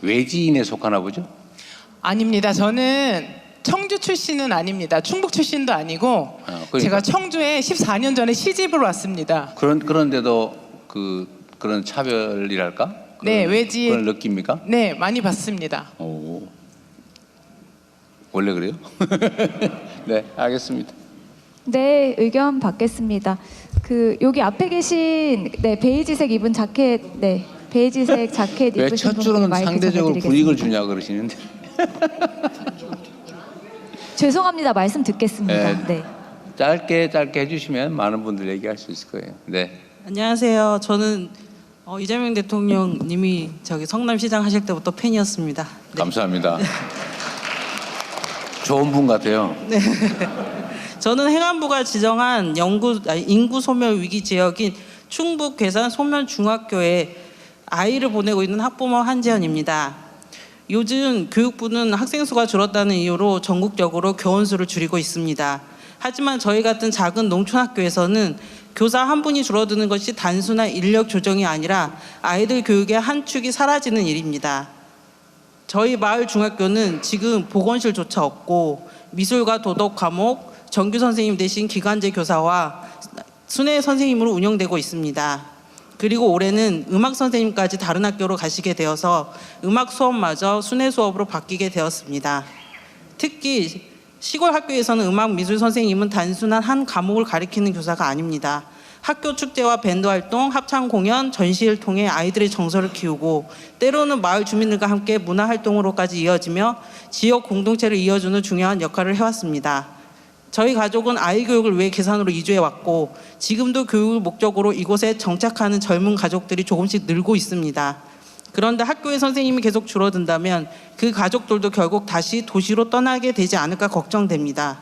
외지인에 속하나 보죠? 아닙니다. 저는 청주 출신은 아닙니다. 충북 출신도 아니고 그러니까. 제가 청주에 14년 전에 시집을 왔습니다. 그런데도 그런 차별이랄까? 네, 외지 그걸 느낍니까? 네, 많이 받습니다. 오, 원래 그래요? 네, 알겠습니다. 네, 의견 받겠습니다. 여기 앞에 계신 베이지색 입은 자켓, 베이지색 자켓 왜 입으신 첫 분께 줄은 마이크 상대적으로 전해드리겠습니다. 불이익을 주냐 그러시는데. 죄송합니다. 말씀 듣겠습니다. 네. 짧게 해주시면 많은 분들 얘기할 수 있을 거예요. 네. 안녕하세요. 저는 이재명 대통령님이 성남시장 하실 때부터 팬이었습니다. 네. 감사합니다. 좋은 분 같아요. 네. 저는 행안부가 지정한 인구 소멸 위기 지역인 충북 괴산 소면 중학교에 아이를 보내고 있는 학부모 한재현입니다. 요즘 교육부는 학생 수가 줄었다는 이유로 전국적으로 교원 수를 줄이고 있습니다. 하지만 저희 같은 작은 농촌 학교에서는 교사 한 분이 줄어드는 것이 단순한 인력 조정이 아니라 아이들 교육의 한 축이 사라지는 일입니다. 저희 마을 중학교는 지금 보건실조차 없고 미술과 도덕 과목, 정규 선생님 대신 기간제 교사와 순회 선생님으로 운영되고 있습니다. 그리고 올해는 음악 선생님까지 다른 학교로 가시게 되어서 음악 수업마저 순회 수업으로 바뀌게 되었습니다. 특히 시골 학교에서는 음악 미술 선생님은 단순한 한 과목을 가리키는 교사가 아닙니다. 학교 축제와 밴드 활동, 합창 공연, 전시를 통해 아이들의 정서를 키우고 때로는 마을 주민들과 함께 문화 활동으로까지 이어지며 지역 공동체를 이어주는 중요한 역할을 해왔습니다. 저희 가족은 아이 교육을 위해 괴산으로 이주해 왔고 지금도 교육을 목적으로 이곳에 정착하는 젊은 가족들이 조금씩 늘고 있습니다. 그런데 학교의 선생님이 계속 줄어든다면 그 가족들도 결국 다시 도시로 떠나게 되지 않을까 걱정됩니다.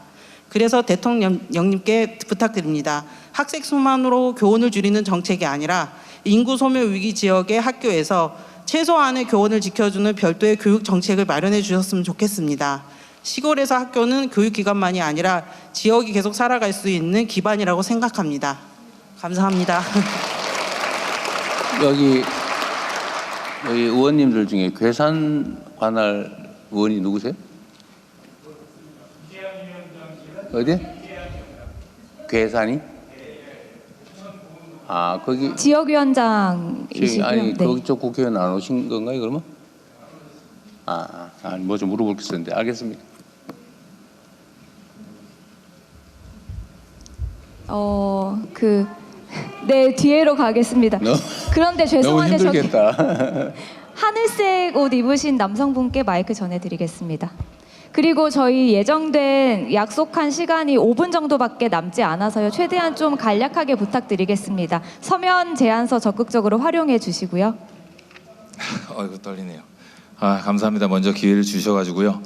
그래서 대통령님께 부탁드립니다. 학생 수만으로 교원을 줄이는 정책이 아니라 인구 소멸 위기 지역의 학교에서 최소한의 교원을 지켜주는 별도의 교육 정책을 마련해 주셨으면 좋겠습니다. 시골에서 학교는 교육기관만이 아니라 지역이 계속 살아갈 수 있는 기반이라고 생각합니다. 감사합니다. 여기 의원님들 중에 괴산 관할 의원이 누구세요? 어디? 괴산이? 아, 거기 지역위원장이시고요. 아니 거기 쪽 국회의원 안 오신 건가요, 그러면? 뭐 좀 물어볼 게 있었는데. 알겠습니다. 네, 뒤로 가겠습니다. 그런데 죄송한데 너무 힘들겠다. 하늘색 옷 입으신 남성분께 마이크 전해드리겠습니다. 그리고 저희 예정된 약속한 시간이 5분 정도밖에 남지 않아서요. 최대한 좀 간략하게 부탁드리겠습니다. 서면 제안서 적극적으로 활용해 주시고요. 이거 떨리네요. 감사합니다. 먼저 기회를 주셔가지고요.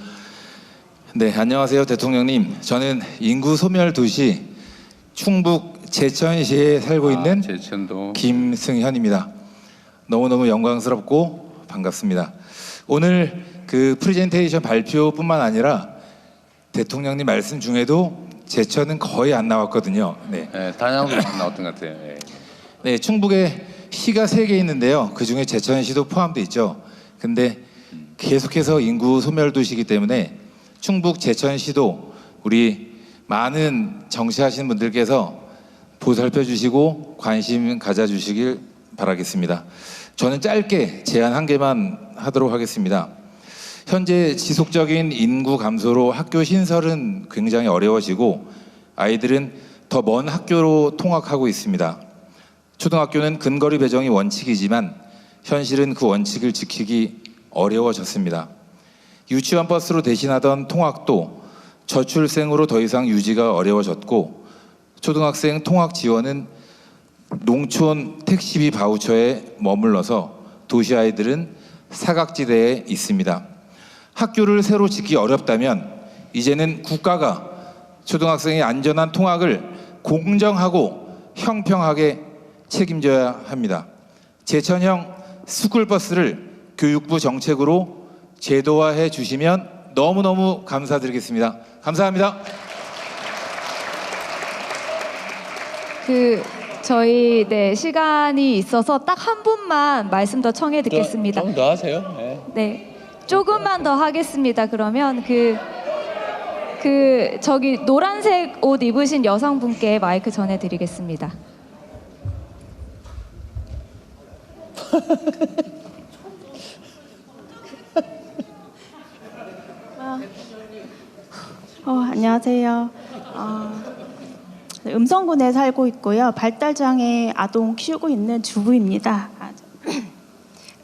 네, 안녕하세요, 대통령님. 저는 인구 소멸 도시 충북 제천시에 살고 있는 제천도. 김승현입니다. 너무너무 영광스럽고 반갑습니다. 오늘 프레젠테이션 발표뿐만 아니라 대통령님 말씀 중에도 제천은 거의 안 나왔거든요. 네, 단양도 안 나왔던 것 같아요. 네, 충북에 시가 3개 있는데요. 그중에 제천시도 포함되어 있죠. 근데 계속해서 인구 소멸 도시이기 때문에 충북 제천시도 우리 많은 정치하시는 분들께서 보살펴 주시고 관심 가져주시길 바라겠습니다. 저는 짧게 제안 1개만 하도록 하겠습니다. 현재 지속적인 인구 감소로 학교 신설은 굉장히 어려워지고 아이들은 더 먼 학교로 통학하고 있습니다. 초등학교는 근거리 배정이 원칙이지만 현실은 그 원칙을 지키기 어려워졌습니다. 유치원 버스로 대신하던 통학도 저출생으로 더 이상 유지가 어려워졌고 초등학생 통학 지원은 농촌 택시비 바우처에 머물러서 도시 아이들은 사각지대에 있습니다. 학교를 새로 짓기 어렵다면 이제는 국가가 초등학생의 안전한 통학을 공정하고 형평하게 책임져야 합니다. 제천형 스쿨버스를 교육부 정책으로 제도화해 주시면 너무너무 감사드리겠습니다. 감사합니다. 저희 시간이 있어서 딱 한 분만 말씀 더 청해 듣겠습니다. 좀 더 하세요. 네. 네, 조금만 더 하겠습니다. 그러면 저기 노란색 옷 입으신 여성분께 마이크 전해드리겠습니다. 안녕하세요. 음성군에 살고 있고요. 발달장애 아동 키우고 있는 주부입니다.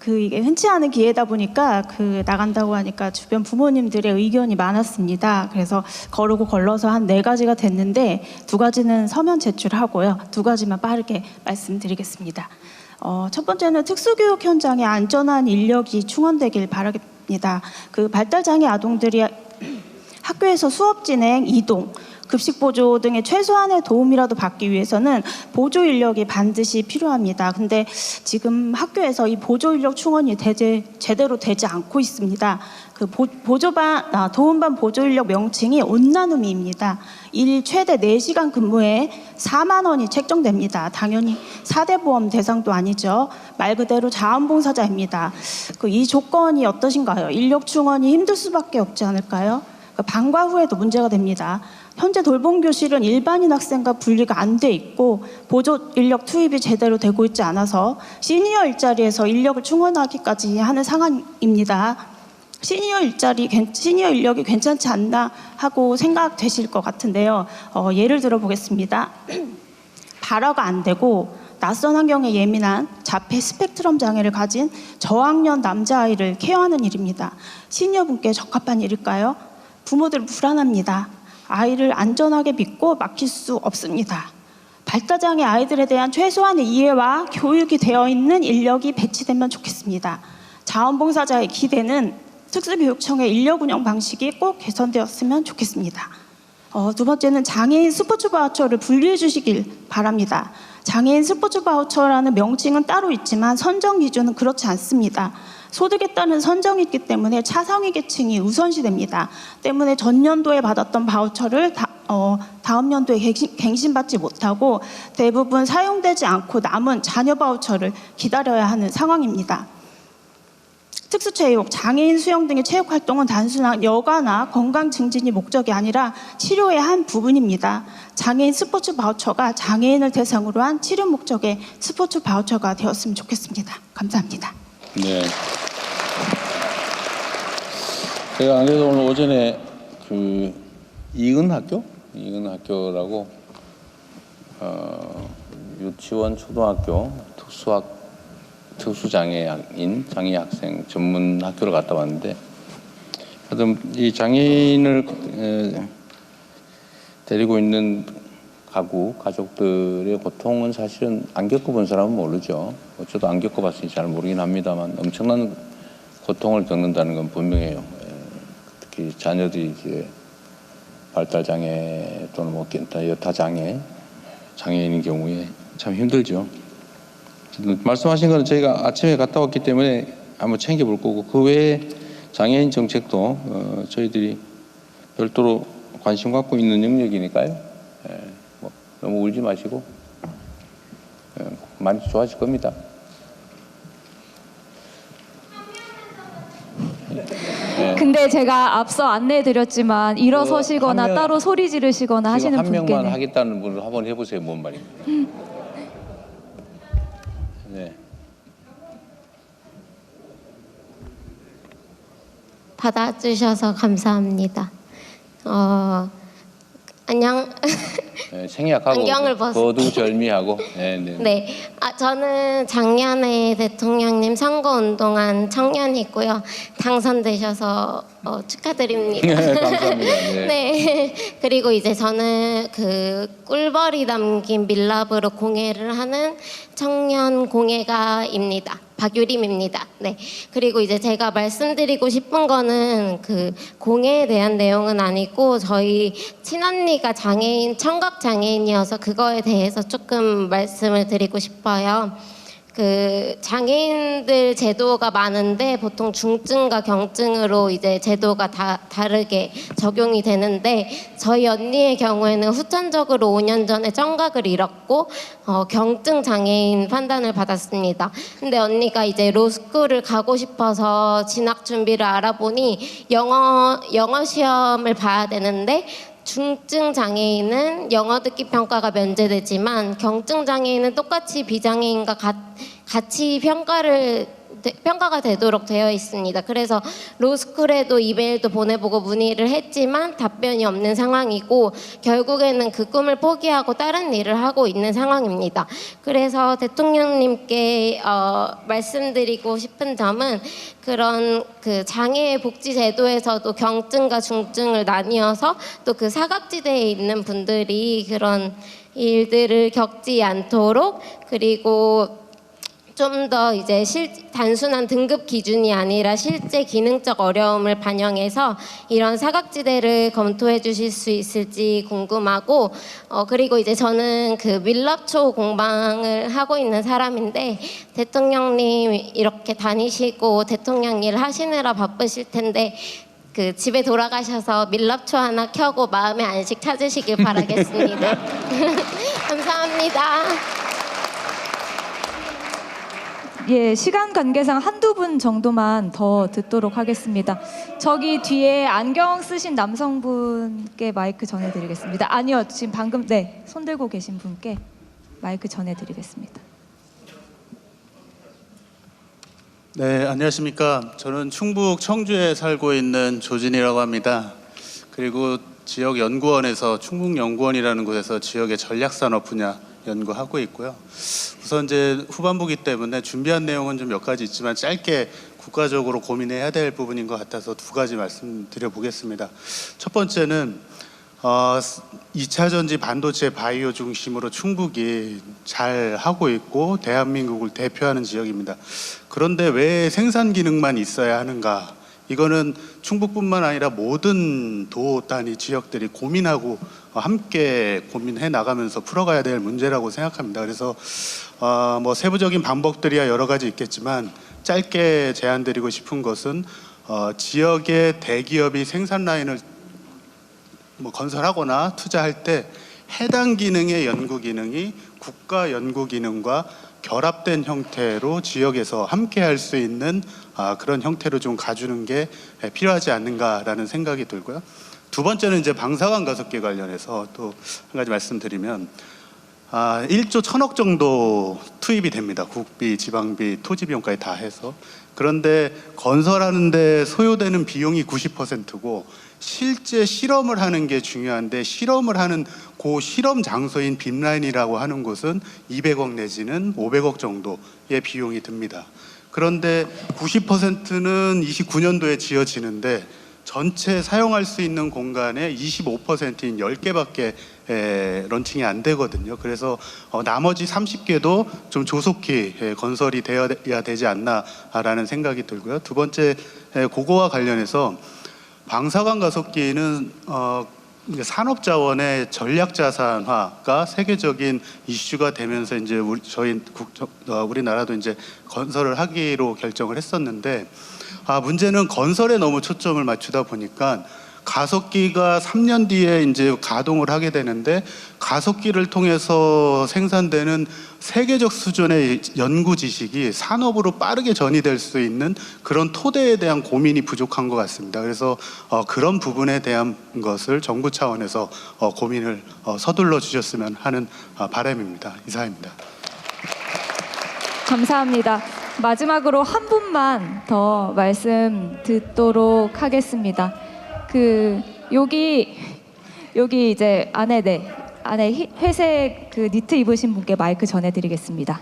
이게 흔치 않은 기회다 보니까 나간다고 하니까 주변 부모님들의 의견이 많았습니다. 그래서 거르고 걸러서 한 4가지가 됐는데 2가지는 서면 제출하고요. 2가지만 빠르게 말씀드리겠습니다. 첫 번째는 특수교육 현장에 안전한 인력이 충원되길 바라겠습니다. 발달장애 아동들이 학교에서 수업 진행, 이동, 급식 보조 등의 최소한의 도움이라도 받기 위해서는 보조 인력이 반드시 필요합니다. 근데 지금 학교에서 이 보조 인력 충원이 제대로 되지 않고 있습니다. 도움반 보조 인력 명칭이 온나눔이입니다. 일 최대 4시간 근무에 4만 원이 책정됩니다. 당연히 4대 보험 대상도 아니죠. 말 그대로 자원봉사자입니다. 이 조건이 어떠신가요? 인력 충원이 힘들 수밖에 없지 않을까요? 방과 후에도 문제가 됩니다. 현재 돌봄교실은 일반인 학생과 분리가 안 돼 있고 보조 인력 투입이 제대로 되고 있지 않아서 시니어 일자리에서 인력을 충원하기까지 하는 상황입니다. 시니어 인력이 괜찮지 않나 하고 생각되실 것 같은데요. 예를 들어 보겠습니다. 발화가 안 되고 낯선 환경에 예민한 자폐 스펙트럼 장애를 가진 저학년 남자아이를 케어하는 일입니다. 시니어분께 적합한 일일까요? 부모들 불안합니다. 아이를 안전하게 믿고 맡길 수 없습니다. 발달장애 아이들에 대한 최소한의 이해와 교육이 되어 있는 인력이 배치되면 좋겠습니다. 자원봉사자의 기대는 특수교육청의 인력 운영 방식이 꼭 개선되었으면 좋겠습니다. 2번째는 장애인 스포츠 바우처를 분리해 주시길 바랍니다. 장애인 스포츠 바우처라는 명칭은 따로 있지만 선정 기준은 그렇지 않습니다. 소득에 따른 선정이 있기 때문에 차상위 계층이 우선시됩니다. 때문에 전년도에 받았던 바우처를 다음 연도에 갱신받지 못하고 대부분 사용되지 않고 남은 자녀 바우처를 기다려야 하는 상황입니다. 특수체육, 장애인 수영 등의 체육활동은 단순한 여가나 건강 증진이 목적이 아니라 치료의 한 부분입니다. 장애인 스포츠 바우처가 장애인을 대상으로 한 치료 목적의 스포츠 바우처가 되었으면 좋겠습니다. 감사합니다. 네. 제가 안 그래도 오늘 오전에 이은학교라고 유치원, 초등학교 특수장애인 장애 학생 전문 학교를 갔다 왔는데, 하여튼 이 장애인을 데리고 있는 가족들의 고통은 사실은 안 겪어본 사람은 모르죠. 저도 안 겪어봤으니 잘 모르긴 합니다만 엄청난 고통을 겪는다는 건 분명해요. 특히 자녀들이 이제 발달장애 또는 여타 장애인인 경우에 참 힘들죠. 말씀하신 거는 저희가 아침에 갔다 왔기 때문에 한번 챙겨볼 거고, 그 외에 장애인 정책도 저희들이 별도로 관심 갖고 있는 영역이니까요. 너무 울지 마시고 많이 좋아질 겁니다. 근데 제가 앞서 안내해드렸지만 일어서시거나 따로 소리 지르시거나 하시는 한 분께는 명만 하겠다는 분을 한번 해보세요. 뭔 말입니까? 네. 받아주셔서 감사합니다. 안녕. 네, 생략하고 안경을 거두절미하고. 네. 네, 저는 작년에 대통령님 선거운동한 청년이고요. 당선되셔서 축하드립니다. 네, 감사합니다. 네. 네. 그리고 이제 저는 꿀벌이 담긴 밀랍으로 공예를 하는 청년 공예가입니다. 박유림입니다. 네. 그리고 이제 제가 말씀드리고 싶은 거는 공예에 대한 내용은 아니고, 저희 친언니가 청각 장애인이어서 그거에 대해서 조금 말씀을 드리고 싶어요. 그 장애인들 제도가 많은데 보통 중증과 경증으로 이제 제도가 다 다르게 적용이 되는데 저희 언니의 경우에는 후천적으로 5년 전에 청각을 잃었고 경증 장애인 판단을 받았습니다. 근데 언니가 이제 로스쿨을 가고 싶어서 진학 준비를 알아보니 영어 시험을 봐야 되는데 중증 장애인은 영어 듣기 평가가 면제되지만 경증 장애인은 똑같이 비장애인과 같이 평가가 되도록 되어 있습니다. 그래서 로스쿨에도 이메일도 보내보고 문의를 했지만 답변이 없는 상황이고 결국에는 그 꿈을 포기하고 다른 일을 하고 있는 상황입니다. 그래서 대통령님께 말씀드리고 싶은 점은 그런 그 장애 복지 제도에서도 경증과 중증을 나뉘어서 또 그 사각지대에 있는 분들이 그런 일들을 겪지 않도록 그리고 좀 더 이제 단순한 등급 기준이 아니라 실제 기능적 어려움을 반영해서 이런 사각지대를 검토해 주실 수 있을지 궁금하고 그리고 이제 저는 그 밀랍초 공방을 하고 있는 사람인데 대통령님 이렇게 다니시고 대통령 일 하시느라 바쁘실 텐데 그 집에 돌아가셔서 밀랍초 하나 켜고 마음의 안식 찾으시길 바라겠습니다. 감사합니다. 예, 시간 관계상 한두 분 정도만 더 듣도록 하겠습니다. 저기 뒤에 안경 쓰신 남성분께 마이크 전해드리겠습니다. 아니요, 지금 방금 손 들고 계신 분께 마이크 전해드리겠습니다. 네, 안녕하십니까. 저는 충북 청주에 살고 있는 조진이라고 합니다. 그리고 지역 연구원에서 충북연구원이라는 곳에서 지역의 전략산업 분야 연구하고 있고요. 우선 이제 후반부기 때문에 준비한 내용은 좀 몇 가지 있지만 짧게 국가적으로 고민해야 될 부분인 것 같아서 두 가지 말씀드려 보겠습니다. 첫 번째는 2차 전지 반도체 바이오 중심으로 충북이 잘 하고 있고 대한민국을 대표하는 지역입니다. 그런데 왜 생산 기능만 있어야 하는가? 이거는 충북뿐만 아니라 모든 도 단위 지역들이 고민하고 함께 고민해 나가면서 풀어가야 될 문제라고 생각합니다. 그래서 뭐 세부적인 방법들이야 여러 가지 있겠지만 짧게 제안드리고 싶은 것은 지역의 대기업이 생산 라인을 뭐 건설하거나 투자할 때 해당 기능의 연구 기능이 국가 연구 기능과 결합된 형태로 지역에서 함께 할 수 있는 그런 형태로 좀 가주는 게 필요하지 않는가라는 생각이 들고요. 두 번째는 이제 방사관 가속기 관련해서 또 한 가지 말씀드리면 1조 1,000억 정도 투입이 됩니다. 국비, 지방비, 토지 비용까지 다 해서. 그런데 건설하는데 소요되는 비용이 90%고 실제 실험을 하는 게 중요한데 실험을 하는 그 실험 장소인 빔라인이라고 하는 곳은 200억 내지는 500억 정도의 비용이 듭니다. 그런데 90%는 29년도에 지어지는데 전체 사용할 수 있는 공간의 25%인 10개밖에 런칭이 안 되거든요. 그래서 나머지 30개도 좀 조속히 건설이 되어야 되지 않나라는 생각이 들고요. 두 번째, 그거와 관련해서 방사관 가속기는 산업자원의 전략자산화가 세계적인 이슈가 되면서 이제 우리나라도 이제 건설을 하기로 결정을 했었는데 문제는 건설에 너무 초점을 맞추다 보니까 가속기가 3년 뒤에 이제 가동을 하게 되는데 가속기를 통해서 생산되는 세계적 수준의 연구 지식이 산업으로 빠르게 전이될 수 있는 그런 토대에 대한 고민이 부족한 것 같습니다. 그래서 그런 부분에 대한 것을 정부 차원에서 고민을 서둘러 주셨으면 하는 바람입니다. 이상입니다. 감사합니다. 마지막으로 한 분만 더 말씀 듣도록 하겠습니다. 여기 이제 안에 회색 그 니트 입으신 분께 마이크 전해드리겠습니다.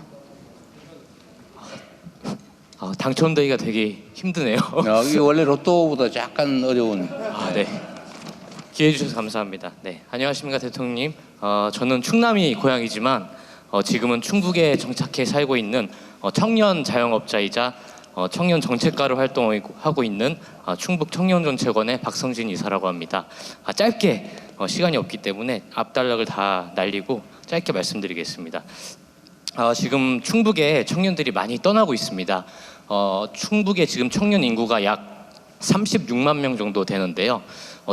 당첨되기가 되게 힘드네요. 이게 원래 로또보다 약간 어려운. 네. 기회 주셔서 감사합니다. 네, 안녕하십니까 대통령님. 저는 충남이 고향이지만 지금은 충북에 정착해 살고 있는 청년 자영업자이자 청년 정책가로 활동하고 있는 충북 청년정책원의 박성진 이사라고 합니다. 짧게 시간이 없기 때문에 앞단락을 다 날리고 짧게 말씀드리겠습니다. 지금 충북에 청년들이 많이 떠나고 있습니다. 충북에 지금 청년 인구가 약 36만 명 정도 되는데요.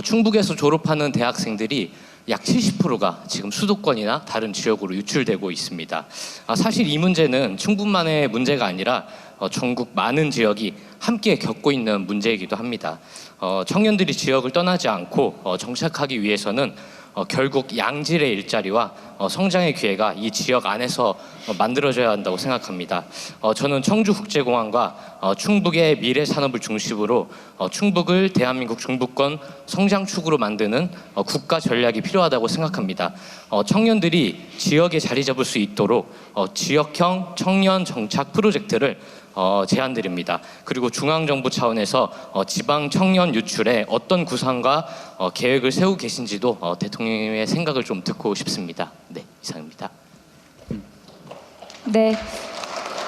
충북에서 졸업하는 대학생들이 약 70%가 지금 수도권이나 다른 지역으로 유출되고 있습니다. 사실 이 문제는 충북만의 문제가 아니라 전국 많은 지역이 함께 겪고 있는 문제이기도 합니다. 청년들이 지역을 떠나지 않고 정착하기 위해서는 결국 양질의 일자리와 성장의 기회가 이 지역 안에서 만들어져야 한다고 생각합니다. 저는 청주국제공항과 충북의 미래 산업을 중심으로 충북을 대한민국 중부권 성장축으로 만드는 국가 전략이 필요하다고 생각합니다. 청년들이 지역에 자리 잡을 수 있도록 지역형 청년 정착 프로젝트를 제안드립니다. 그리고 중앙정부 차원에서 지방 청년 유출에 어떤 구상과 계획을 세우고 계신지도 대통령의 생각을 좀 듣고 싶습니다. 네, 이상입니다. 네.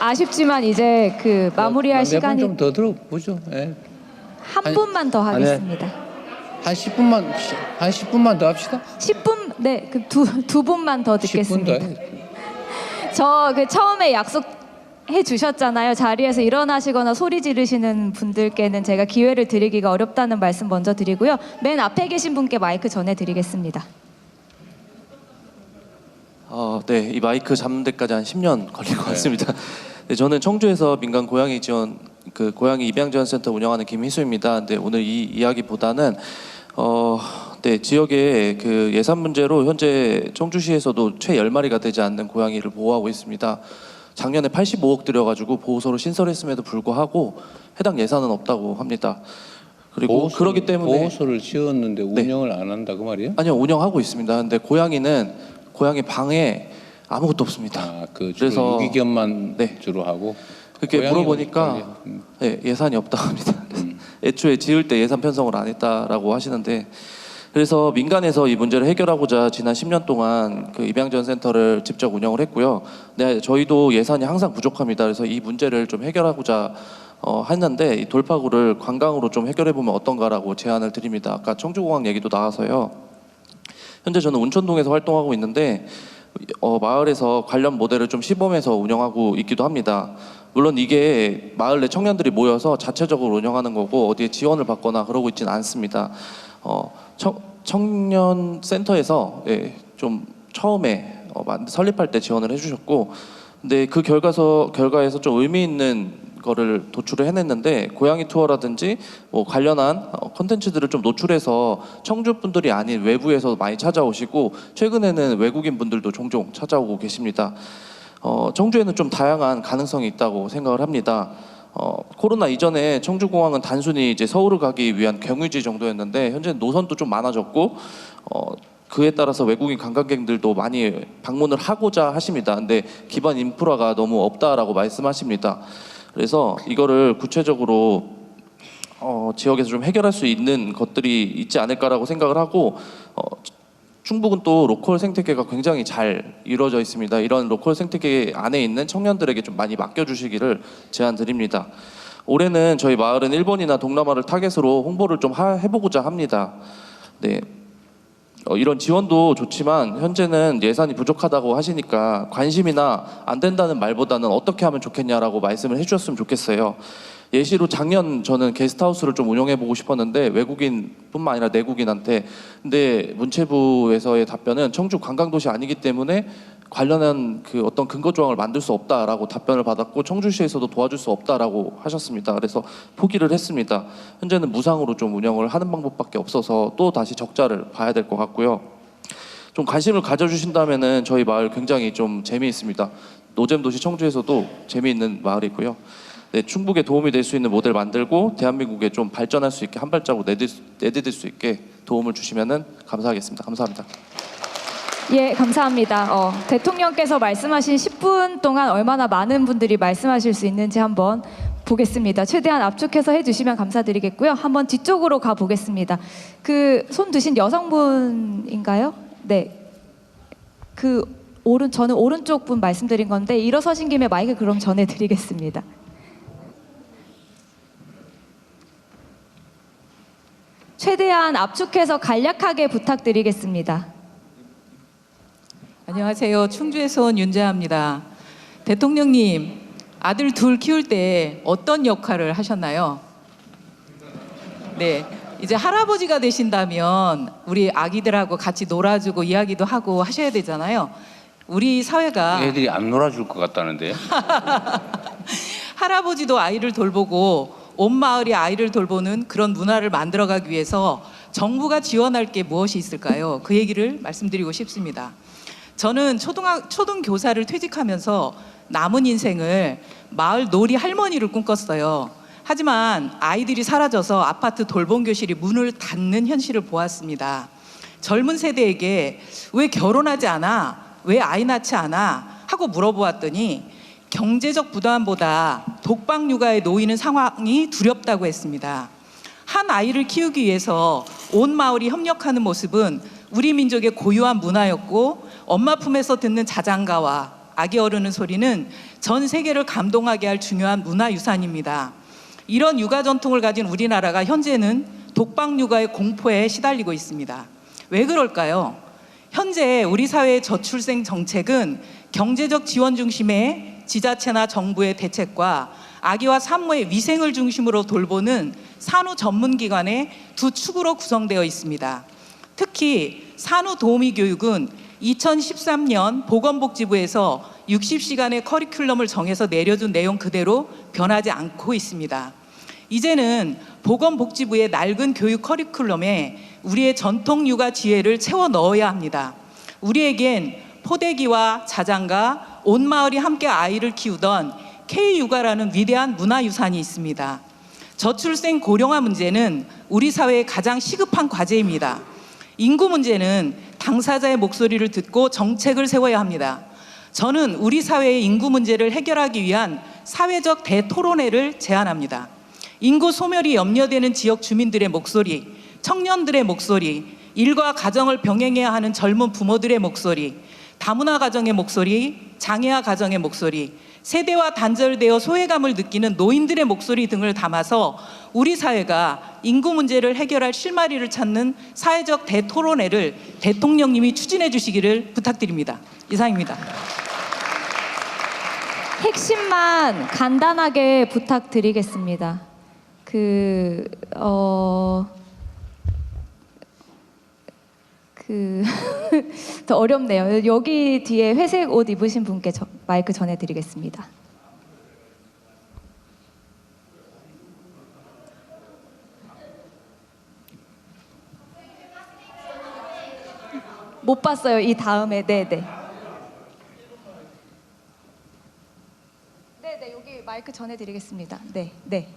아쉽지만 이제 그 마무리할 시간이 좀 더 들어보죠. 예. 한 분만 더 하겠습니다. 한 10분만 더 합시다. 10분, 네, 그 두 분만 더 10분 듣겠습니다. 더 해. 저 그 처음에 약속해 주셨잖아요. 자리에서 일어나시거나 소리 지르시는 분들께는 제가 기회를 드리기가 어렵다는 말씀 먼저 드리고요. 맨 앞에 계신 분께 마이크 전해드리겠습니다. 네, 이 마이크 잡는 데까지 한 10년 걸릴 것 같습니다. 네, 저는 청주에서 민간 고양이 지원 고양이 입양 지원 센터 운영하는 김희수입니다. 근데 오늘 이 이야기보다는 네, 지역의 그 예산 문제로 현재 청주시에서도 채 10마리가 되지 않는 고양이를 보호하고 있습니다. 작년에 85억 들여가지고 보호소를 신설했음에도 불구하고 해당 예산은 없다고 합니다. 그리고 그렇기 때문에 보호소를 지었는데 운영을 안 한다 그 말이에요? 아니요, 운영하고 있습니다. 근데 고양이는 고양이 방에 아무것도 없습니다. 그래서 유기견만 네. 주로 하고 그렇게 물어보니까 네, 예산이 없다고 합니다. 그래서 애초에 지을 때 예산 편성을 안 했다라고 하시는데, 그래서 민간에서 이 문제를 해결하고자 지난 10년 동안 그 입양지원 센터를 직접 운영을 했고요. 네, 저희도 예산이 항상 부족합니다. 그래서 이 문제를 좀 해결하고자 했는데 이 돌파구를 관광으로 좀 해결해 보면 어떤가라고 제안을 드립니다. 아까 청주공항 얘기도 나와서요. 현재 저는 운천동에서 활동하고 있는데 마을에서 관련 모델을 좀 시범해서 운영하고 있기도 합니다. 물론 이게 마을 내 청년들이 모여서 자체적으로 운영하는 거고 어디에 지원을 받거나 그러고 있지는 않습니다. 청년 센터에서 좀 처음에 설립할 때 지원을 해주셨고, 근데 그 결과에서 좀 의미 있는 거를 도출을 해냈는데, 고양이 투어라든지 뭐 관련한 콘텐츠들을 좀 노출해서 청주 분들이 아닌 외부에서 많이 찾아오시고, 최근에는 외국인 분들도 종종 찾아오고 계십니다. 청주에는 좀 다양한 가능성이 있다고 생각을 합니다. 코로나 이전에 청주공항은 단순히 이제 서울을 가기 위한 경유지 정도였는데, 현재 노선도 좀 많아졌고, 그에 따라서 외국인 관광객들도 많이 방문을 하고자 하십니다. 근데 기반 인프라가 너무 없다라고 말씀하십니다. 그래서 이거를 구체적으로 지역에서 좀 해결할 수 있는 것들이 있지 않을까라고 생각을 하고, 충북은 또 로컬 생태계가 굉장히 잘 이루어져 있습니다. 이런 로컬 생태계 안에 있는 청년들에게 좀 많이 맡겨주시기를 제안드립니다. 올해는 저희 마을은 일본이나 동남아를 타겟으로 홍보를 좀 해보고자 합니다. 네. 이런 지원도 좋지만 현재는 예산이 부족하다고 하시니까 관심이나 안 된다는 말보다는 어떻게 하면 좋겠냐라고 말씀을 해주셨으면 좋겠어요. 예시로 작년 저는 게스트하우스를 좀 운영해보고 싶었는데 외국인뿐만 아니라 내국인한테, 근데 문체부에서의 답변은 청주 관광도시 아니기 때문에 관련한 그 어떤 근거 조항을 만들 수 없다라고 답변을 받았고, 청주시에서도 도와줄 수 없다라고 하셨습니다. 그래서 포기를 했습니다. 현재는 무상으로 좀 운영을 하는 방법밖에 없어서 또 다시 적자를 봐야 될 것 같고요. 좀 관심을 가져주신다면은 저희 마을 굉장히 좀 재미있습니다. 노잼도시 청주에서도 재미있는 마을이고요. 네, 충북에 도움이 될 수 있는 모델 만들고 대한민국에 좀 발전할 수 있게 한 발자국 내디딜 수 있게 도움을 주시면은 감사하겠습니다. 감사합니다. 예, 감사합니다. 대통령께서 말씀하신 10분 동안 얼마나 많은 분들이 말씀하실 수 있는지 한번 보겠습니다. 최대한 압축해서 해주시면 감사드리겠고요. 한번 뒤쪽으로 가 보겠습니다. 그 손 드신 여성분인가요? 네. 저는 오른쪽 분 말씀드린 건데, 일어서신 김에 마이크 그럼 전해드리겠습니다. 최대한 압축해서 간략하게 부탁드리겠습니다. 안녕하세요. 충주에서 온 윤자입니다. 대통령님, 아들 둘 키울 때 어떤 역할을 하셨나요? 네, 이제 할아버지가 되신다면 우리 아기들하고 같이 놀아주고 이야기도 하고 하셔야 되잖아요. 우리 사회가 애들이 안 놀아줄 것 같다는데요. 할아버지도 아이를 돌보고 온 마을이 아이를 돌보는 그런 문화를 만들어가기 위해서 정부가 지원할 게 무엇이 있을까요? 그 얘기를 말씀드리고 싶습니다. 저는 초등교사를 퇴직하면서 남은 인생을 마을 놀이 할머니를 꿈꿨어요. 하지만 아이들이 사라져서 아파트 돌봄교실이 문을 닫는 현실을 보았습니다. 젊은 세대에게 왜 결혼하지 않아? 왜 아이 낳지 않아? 하고 물어보았더니 경제적 부담보다 독박 육아에 놓이는 상황이 두렵다고 했습니다. 한 아이를 키우기 위해서 온 마을이 협력하는 모습은 우리 민족의 고유한 문화였고, 엄마 품에서 듣는 자장가와 아기 어르는 소리는 전 세계를 감동하게 할 중요한 문화유산입니다. 이런 육아 전통을 가진 우리나라가 현재는 독박 육아의 공포에 시달리고 있습니다. 왜 그럴까요? 현재 우리 사회의 저출생 정책은 경제적 지원 중심의 지자체나 정부의 대책과 아기와 산모의 위생을 중심으로 돌보는 산후 전문기관의 두 축으로 구성되어 있습니다. 특히 산후 도우미 교육은 2013년 보건복지부에서 60시간의 커리큘럼을 정해서 내려준 내용 그대로 변하지 않고 있습니다. 이제는 보건복지부의 낡은 교육 커리큘럼에 우리의 전통 육아 지혜를 채워 넣어야 합니다. 우리에겐 포대기와 자장가, 온 마을이 함께 아이를 키우던 K육아라는 위대한 문화유산이 있습니다. 저출생 고령화 문제는 우리 사회의 가장 시급한 과제입니다. 인구 문제는 당사자의 목소리를 듣고 정책을 세워야 합니다. 저는 우리 사회의 인구 문제를 해결하기 위한 사회적 대토론회를 제안합니다. 인구 소멸이 염려되는 지역 주민들의 목소리, 청년들의 목소리, 일과 가정을 병행해야 하는 젊은 부모들의 목소리, 다문화 가정의 목소리, 장애아 가정의 목소리, 세대와 단절되어 소외감을 느끼는 노인들의 목소리 등을 담아서 우리 사회가 인구 문제를 해결할 실마리를 찾는 사회적 대토론회를 대통령님이 추진해 주시기를 부탁드립니다. 이상입니다. 핵심만 간단하게 부탁드리겠습니다. 더 어렵네요. 여기 뒤에 회색 옷 입으신 분께 마이크 전해드리겠습니다. 못 봤어요. 이 다음에. 네네. 네네, 여기 마이크 전해드리겠습니다. 네, 네.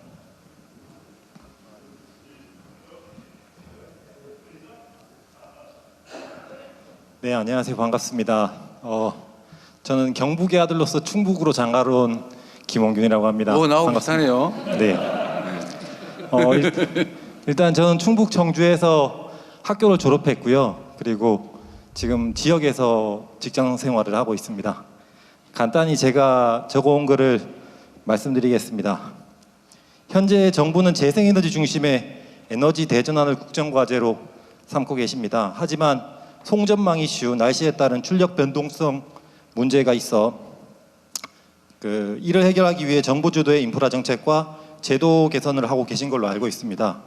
네, 안녕하세요. 반갑습니다. 저는 경북의 아들로서 충북으로 장가로 온 김원균이라고 합니다. 나하고 반갑습니다. 비슷하네요. 네. 일단 저는 충북 청주에서 학교를 졸업했고요. 그리고 지금 지역에서 직장 생활을 하고 있습니다. 간단히 제가 적어온 글을 말씀드리겠습니다. 현재 정부는 재생에너지 중심의 에너지 대전환을 국정과제로 삼고 계십니다. 하지만 송전망 이슈, 날씨에 따른 출력 변동성 문제가 있어 이를 해결하기 위해 정부 주도의 인프라 정책과 제도 개선을 하고 계신 걸로 알고 있습니다.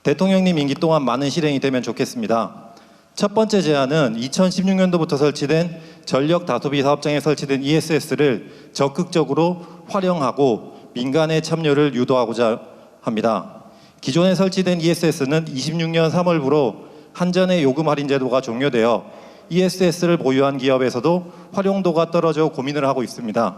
대통령님 임기 동안 많은 실행이 되면 좋겠습니다. 첫 번째 제안은 2016년도부터 설치된 전력 다소비 사업장에 설치된 ESS를 적극적으로 활용하고 민간의 참여를 유도하고자 합니다. 기존에 설치된 ESS는 26년 3월부로 한전의 요금 할인 제도가 종료되어 ESS를 보유한 기업에서도 활용도가 떨어져 고민을 하고 있습니다.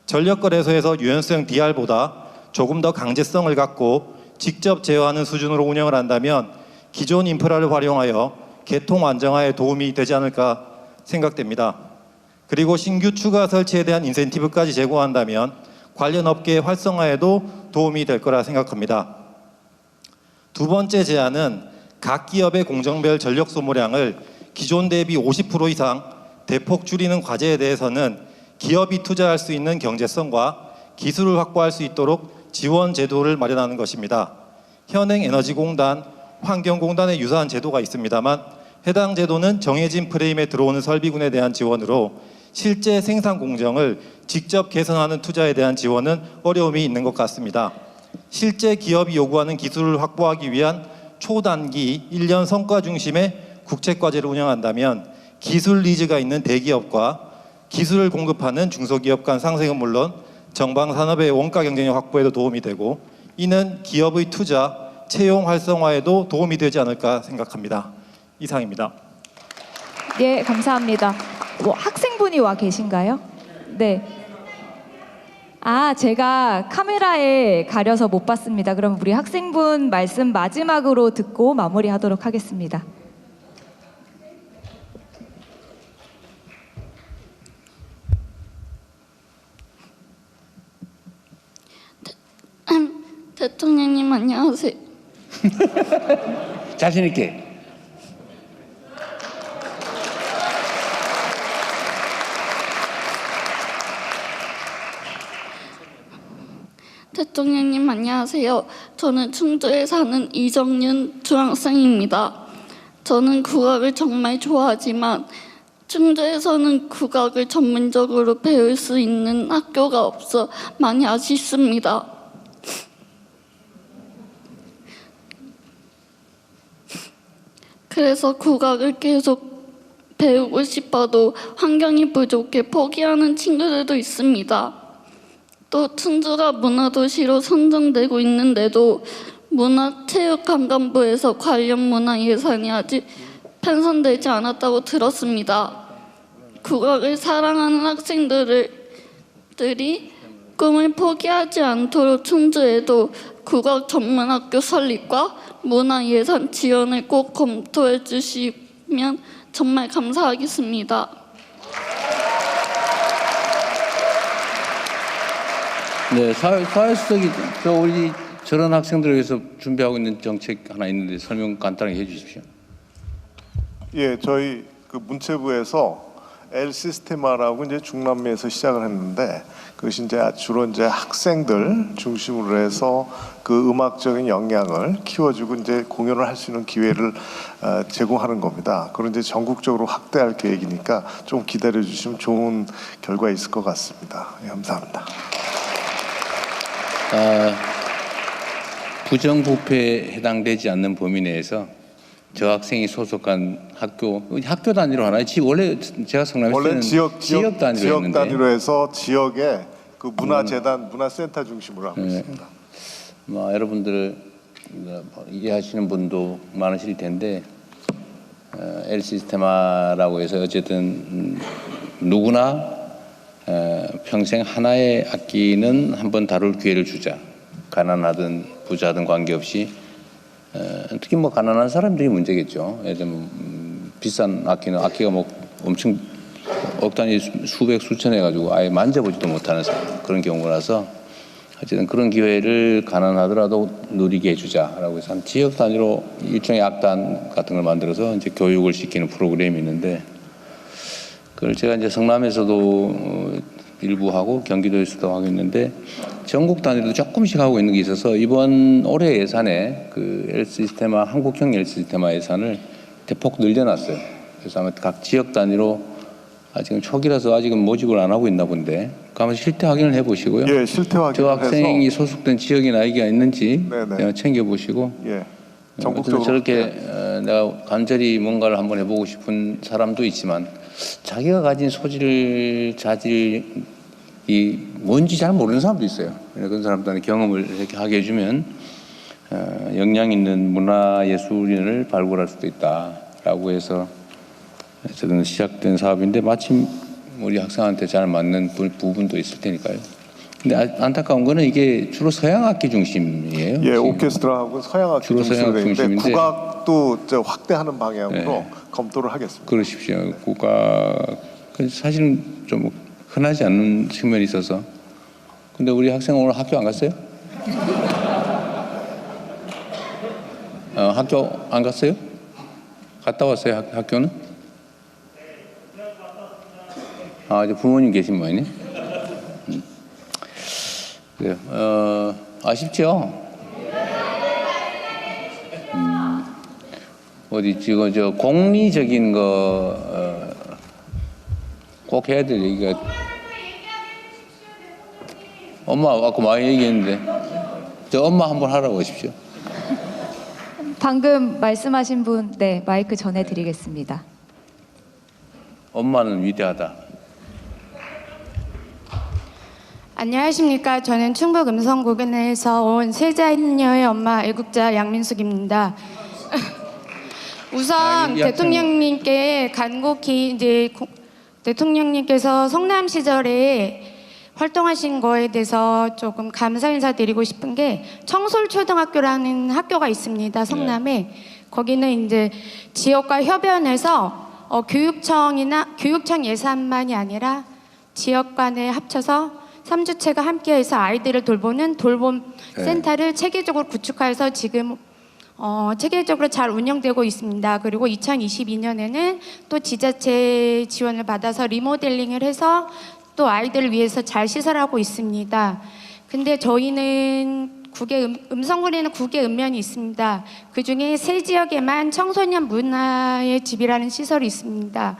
전력거래소에서 유연성 DR보다 조금 더 강제성을 갖고 직접 제어하는 수준으로 운영을 한다면 기존 인프라를 활용하여 개통 안정화에 도움이 되지 않을까 생각됩니다. 그리고 신규 추가 설치에 대한 인센티브까지 제공한다면 관련 업계의 활성화에도 도움이 될 거라 생각합니다. 두 번째 제안은 각 기업의 공정별 전력 소모량을 기존 대비 50% 이상 대폭 줄이는 과제에 대해서는 기업이 투자할 수 있는 경제성과 기술을 확보할 수 있도록 지원 제도를 마련하는 것입니다. 현행 에너지공단, 환경공단의 유사한 제도가 있습니다만 해당 제도는 정해진 프레임에 들어오는 설비군에 대한 지원으로 실제 생산 공정을 직접 개선하는 투자에 대한 지원은 어려움이 있는 것 같습니다. 실제 기업이 요구하는 기술을 확보하기 위한 초단기 1년 성과 중심의 국책과제를 운영한다면 기술 니즈가 있는 대기업과 기술을 공급하는 중소기업 간 상생은 물론 정방 산업의 원가 경쟁력 확보에도 도움이 되고 이는 기업의 투자, 채용 활성화에도 도움이 되지 않을까 생각합니다. 이상입니다. 예, 감사합니다. 뭐 학생분이 와 계신가요? 네. 아, 제가 카메라에 가려서 못 봤습니다. 그럼 우리 학생분 말씀 마지막으로 듣고 마무리하도록 하겠습니다. 대통령님 안녕하세요. 자신 있게. 대통령님 안녕하세요. 저는 충주에 사는 이정윤 중학생입니다. 저는 국악을 정말 좋아하지만 충주에서는 국악을 전문적으로 배울 수 있는 학교가 없어 많이 아쉽습니다. 그래서 국악을 계속 배우고 싶어도 환경이 부족해 포기하는 친구들도 있습니다. 또 충주가 문화도시로 선정되고 있는데도 문화체육관광부에서 관련 문화 예산이 아직 편성되지 않았다고 들었습니다. 국악을 사랑하는 학생들이 꿈을 포기하지 않도록 충주에도 국악 전문학교 설립과 문화 예산 지원을 꼭 검토해 주시면 정말 감사하겠습니다. 네, 사회수석이 우리 저런 학생들을 위해서 준비하고 있는 정책 하나 있는데 설명 간단하게 해주십시오. 예, 저희 그 문체부에서 엘시스테마라고 이제 중남미에서 시작을 했는데 그것이 이제 주로 이제 학생들 중심으로 해서 그 음악적인 역량을 키워주고 이제 공연을 할 수 있는 기회를 제공하는 겁니다. 그런 이제 전국적으로 확대할 계획이니까 좀 기다려 주시면 좋은 결과 있을 것 같습니다. 예, 감사합니다. 부정부패에 해당되지 않는 범위 내에서 저 학생이 소속한 학교 단위로 하나요? 원래 제가 성남에 원래 지역 단위로 단위로 해서 지역의 그 문화재단, 문화센터 중심으로 하고 있습니다. 여러분들 이해하시는 분도 많으실 텐데 엘시스테마라고 해서 어쨌든 누구나 평생 하나의 악기는 한번 다룰 기회를 주자. 가난하든 부자든 관계없이 특히 가난한 사람들이 문제겠죠. 예를 들면 비싼 악기가 엄청 억 단위 수백 수천 해가지고 아예 만져보지도 못하는 그런 경우라서 어쨌든 그런 기회를 가난하더라도 누리게 해주자라고 해서 한 지역 단위로 일종의 악단 같은 걸 만들어서 이제 교육을 시키는 프로그램이 있는데 그걸 제가 이제 성남에서도 일부 하고 경기도에서도 하고 있는데 전국 단위로 조금씩 하고 있는 게 있어서 이번 올해 예산에 그 엘시스테마 한국형 엘시스테마 예산을 대폭 늘려놨어요. 그래서 아마 각 지역 단위로 아직은 초기라서 아직은 모집을 안 하고 있나 본데 한번 실태 확인을 해보시고요. 예, 실태 확인을 저 학생이 소속된 지역이나 아이가 있는지 챙겨보시고 예, 전국적으로 저렇게 내가 간절히 뭔가를 한번 해보고 싶은 사람도 있지만 자기가 가진 자질이 뭔지 잘 모르는 사람도 있어요. 그런 사람들한테 경험을 이렇게 하게 해주면 역량 있는 문화예술인을 발굴할 수도 있다라고 해서 저는 시작된 사업인데 마침 우리 학생한테 잘 맞는 부분도 있을 테니까요. 근데 안타까운 거는 이게 주로 서양 악기 중심이에요. 예, 오케스트라하고 서양 악기 주로 서양 악기 중심인데 국악도 확대하는 방향으로 검토를 하겠습니다. 그러십시오. 국악 사실은 좀 흔하지 않는 측면이 있어서. 근데 우리 학생 오늘 학교 안 갔어요? 학교 안 갔어요? 갔다 왔어요? 학교는? 이제 부모님 계신 모양이네. 그래요. 아쉽죠? 어디 지금 공리적인 거 꼭 해야 될 얘기가 엄마 아까 많이 얘기했는데 저 엄마 한번 하라고 하십시오. 방금 말씀하신 분, 네, 마이크 전해드리겠습니다. 엄마는 위대하다. 안녕하십니까. 저는 충북 음성고변에서 온 세자녀의 엄마 애국자 양민숙입니다. 우선 대통령님께 간곡히 이제 대통령님께서 성남 시절에 활동하신 거에 대해서 조금 감사 인사드리고 싶은 게 청솔초등학교라는 학교가 있습니다. 성남에. 거기는 이제 지역과 협연해서 교육청 예산만이 아니라 지역 간에 합쳐서 3주체가 함께해서 아이들을 돌보는 돌봄 센터를 체계적으로 구축해서 지금 체계적으로 잘 운영되고 있습니다. 그리고 2022년에는 또 지자체 지원을 받아서 리모델링을 해서 또 아이들을 위해서 잘 시설하고 있습니다. 근데 저희는 음성군에는 9개 읍면이 있습니다. 그중에 3지역에만 청소년 문화의 집이라는 시설이 있습니다.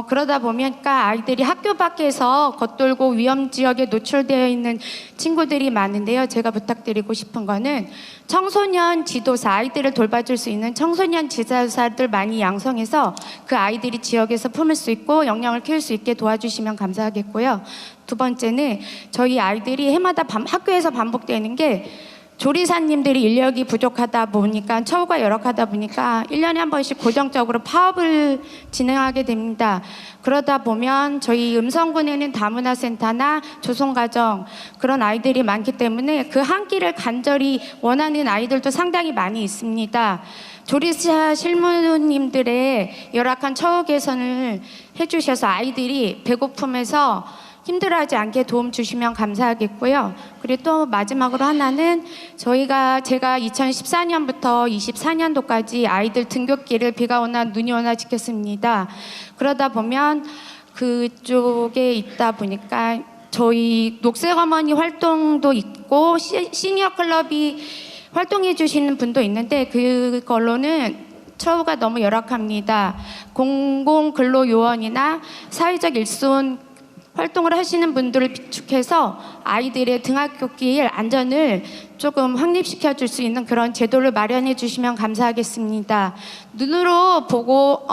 그러다 보니까 아이들이 학교 밖에서 겉돌고 위험 지역에 노출되어 있는 친구들이 많은데요. 제가 부탁드리고 싶은 거는 청소년 지도사, 아이들을 돌봐줄 수 있는 청소년 지도사들 많이 양성해서 그 아이들이 지역에서 품을 수 있고 역량을 키울 수 있게 도와주시면 감사하겠고요. 두 번째는 저희 아이들이 해마다 학교에서 반복되는 게 조리사님들이 인력이 부족하다 보니까 처우가 열악하다 보니까 1년에 한 번씩 고정적으로 파업을 진행하게 됩니다. 그러다 보면 저희 음성군에는 다문화센터나 조성가정 그런 아이들이 많기 때문에 그 한 끼를 간절히 원하는 아이들도 상당히 많이 있습니다. 조리사 실무님들의 열악한 처우 개선을 해주셔서 아이들이 배고픔에서 힘들어하지 않게 도움 주시면 감사하겠고요. 그리고 또 마지막으로 하나는 제가 2014년부터 24년도까지 아이들 등굣길을 비가 오나 눈이 오나 지켰습니다. 그러다 보면 그쪽에 있다 보니까 저희 녹색 어머니 활동도 있고 시니어 클럽이 활동해 주시는 분도 있는데 그걸로는 처우가 너무 열악합니다. 공공근로요원이나 사회적 일손 활동을 하시는 분들을 비축해서 아이들의 등하굣길 안전을 조금 확립시켜 줄 수 있는 그런 제도를 마련해 주시면 감사하겠습니다. 눈으로 보고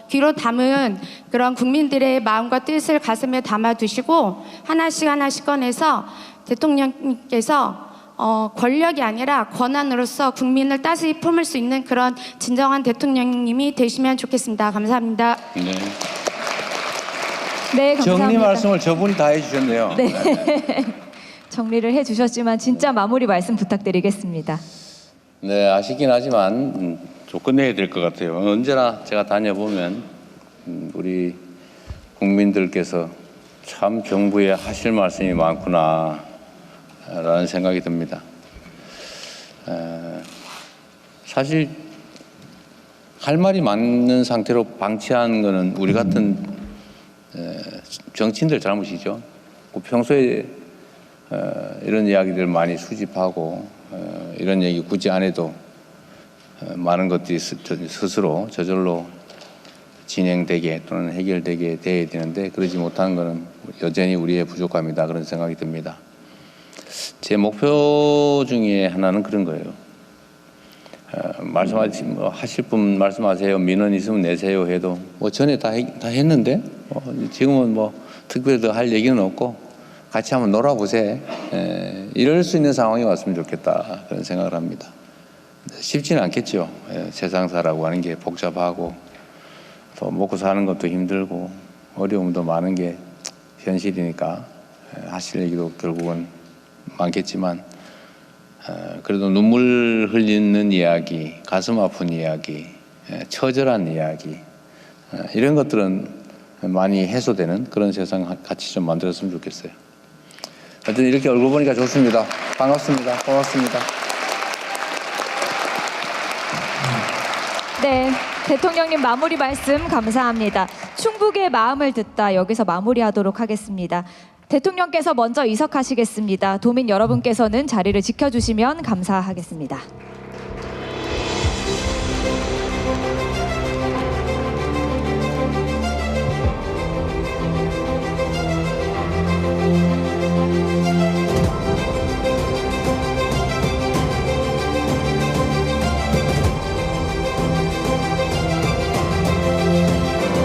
귀로 담은 그런 국민들의 마음과 뜻을 가슴에 담아 두시고 하나씩 꺼내서 대통령님께서 권력이 아니라 권한으로서 국민을 따스히 품을 수 있는 그런 진정한 대통령님이 되시면 좋겠습니다. 감사합니다. 네. 네, 감사합니다. 정리 말씀을 저분이 다 해주셨네요. 네. 정리를 해주셨지만 진짜 마무리 말씀 부탁드리겠습니다. 네, 아쉽긴 하지만 좀 끝내야 될 것 같아요. 언제나 제가 다녀보면 우리 국민들께서 참 정부에 하실 말씀이 많구나 라는 생각이 듭니다. 사실 할 말이 많은 상태로 방치한 거는 우리 같은 정치인들 잘못이죠. 평소에 이런 이야기들 많이 수집하고 이런 얘기 굳이 안 해도 많은 것들이 스스로 저절로 진행되게 또는 해결되게 돼야 되는데 그러지 못하는 것은 여전히 우리의 부족함이다 그런 생각이 듭니다. 제 목표 중에 하나는 그런 거예요. 하실 분 말씀하세요. 민원 있으면 내세요 해도 전에 다 했는데 지금은 특별히 더 할 얘기는 없고 같이 한번 놀아보세요. 이럴 수 있는 상황이 왔으면 좋겠다 그런 생각을 합니다. 쉽지는 않겠죠. 세상사라고 하는 게 복잡하고 또 먹고 사는 것도 힘들고 어려움도 많은 게 현실이니까 하실 얘기도 결국은 많겠지만 그래도 눈물 흘리는 이야기, 가슴 아픈 이야기, 처절한 이야기 이런 것들은 많이 해소되는 그런 세상 같이 좀 만들었으면 좋겠어요. 하여튼 이렇게 얼굴 보니까 좋습니다. 반갑습니다. 고맙습니다. 네, 대통령님 마무리 말씀 감사합니다. 충북의 마음을 듣다 여기서 마무리하도록 하겠습니다. 대통령께서 먼저 이석하시겠습니다. 도민 여러분께서는 자리를 지켜주시면 감사하겠습니다.